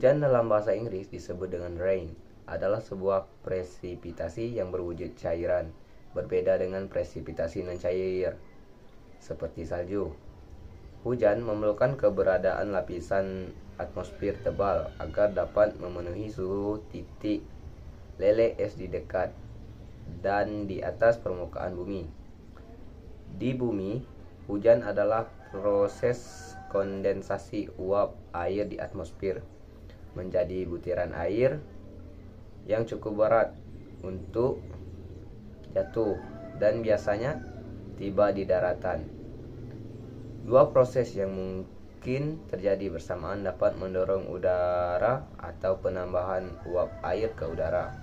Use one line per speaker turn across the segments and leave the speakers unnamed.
Hujan dalam bahasa Inggris disebut dengan rain, adalah sebuah presipitasi yang berwujud cairan, berbeda dengan presipitasi non-cair, seperti salju. Hujan memerlukan keberadaan lapisan atmosfer tebal agar dapat memenuhi suhu titik lele es di dekat dan di atas permukaan bumi. Di bumi, hujan adalah proses kondensasi uap air di atmosfer menjadi butiran air yang cukup berat untuk jatuh dan biasanya tiba di daratan. Dua proses yang mungkin terjadi bersamaan dapat mendorong udara atau penambahan uap air ke udara.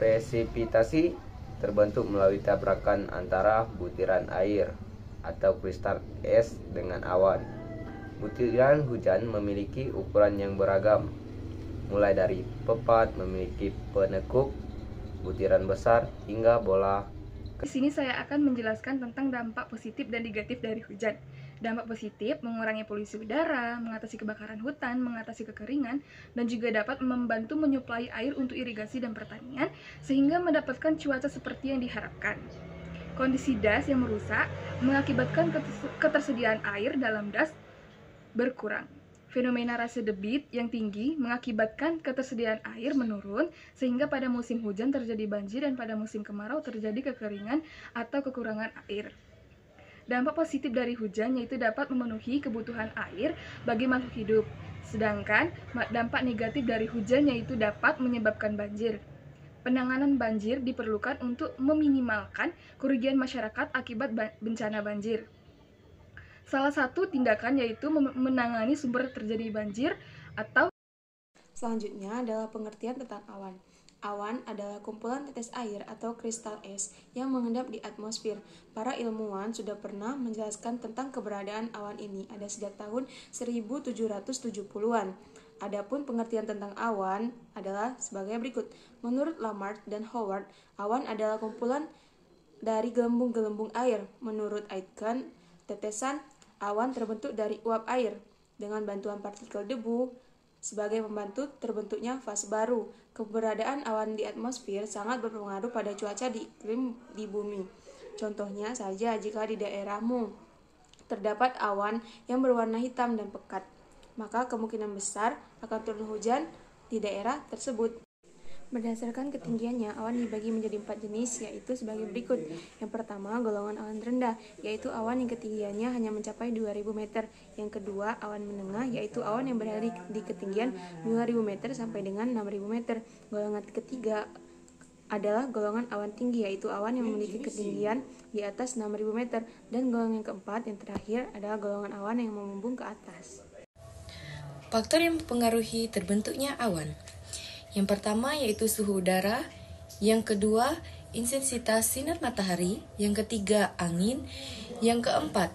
Presipitasi terbentuk melalui tabrakan antara butiran air atau kristal es dengan awan. Butiran hujan memiliki ukuran yang beragam, mulai dari pepat memiliki penekuk, butiran besar, hingga bola.
Di sini saya akan menjelaskan tentang dampak positif dan negatif dari hujan. Dampak positif mengurangi polusi udara, mengatasi kebakaran hutan, mengatasi kekeringan, dan juga dapat membantu menyuplai air untuk irigasi dan pertanian sehingga mendapatkan cuaca seperti yang diharapkan. Kondisi das yang merusak mengakibatkan ketersediaan air dalam das berkurang. Fenomena rase debit yang tinggi mengakibatkan ketersediaan air menurun sehingga pada musim hujan terjadi banjir dan pada musim kemarau terjadi kekeringan atau kekurangan air. Dampak positif dari hujan yaitu dapat memenuhi kebutuhan air bagi makhluk hidup. Sedangkan dampak negatif dari hujan yaitu dapat menyebabkan banjir. Penanganan banjir diperlukan untuk meminimalkan kerugian masyarakat akibat bencana banjir. Salah satu tindakan yaitu menangani sumber terjadi banjir atau.
Selanjutnya adalah pengertian tentang awan. Awan adalah kumpulan tetes air atau kristal es yang mengendap di atmosfer. Para ilmuwan sudah pernah menjelaskan tentang keberadaan awan ini ada sejak tahun 1770-an. Adapun pengertian tentang awan adalah sebagai berikut. Menurut Lamarck dan Howard, awan adalah kumpulan dari gelembung-gelembung air. Menurut Aitken, tetesan awan terbentuk dari uap air dengan bantuan partikel debu sebagai pembantu terbentuknya fase baru. Keberadaan awan di atmosfer sangat berpengaruh pada cuaca di iklim di bumi. Contohnya saja jika di daerahmu terdapat awan yang berwarna hitam dan pekat, maka kemungkinan besar akan turun hujan di daerah tersebut. Berdasarkan ketinggiannya, awan dibagi menjadi 4 jenis, yaitu sebagai berikut. Yang pertama, golongan awan rendah, yaitu awan yang ketinggiannya hanya mencapai 2000 meter. Yang kedua, awan menengah, yaitu awan yang berada di ketinggian 2000 meter sampai dengan 6000 meter. Golongan ketiga adalah golongan awan tinggi, yaitu awan yang memiliki ketinggian di atas 6000 meter. Dan golongan yang keempat, yang terakhir, adalah golongan awan yang membumbung ke atas.
Faktor yang mempengaruhi terbentuknya awan. Yang pertama yaitu suhu udara, yang kedua intensitas sinar matahari, yang ketiga angin, yang keempat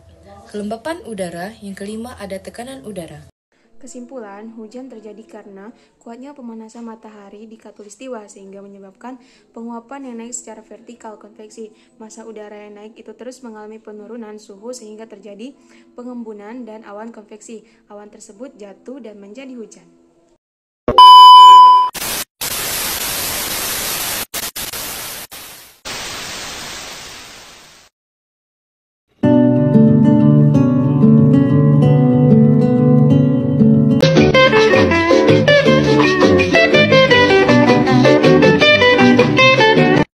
kelembapan udara, yang kelima ada tekanan udara.
Kesimpulan, hujan terjadi karena kuatnya pemanasan matahari di khatulistiwa sehingga menyebabkan penguapan yang naik secara vertikal konveksi. Massa udara yang naik itu terus mengalami penurunan suhu sehingga terjadi pengembunan dan awan konveksi. Awan tersebut jatuh dan menjadi hujan.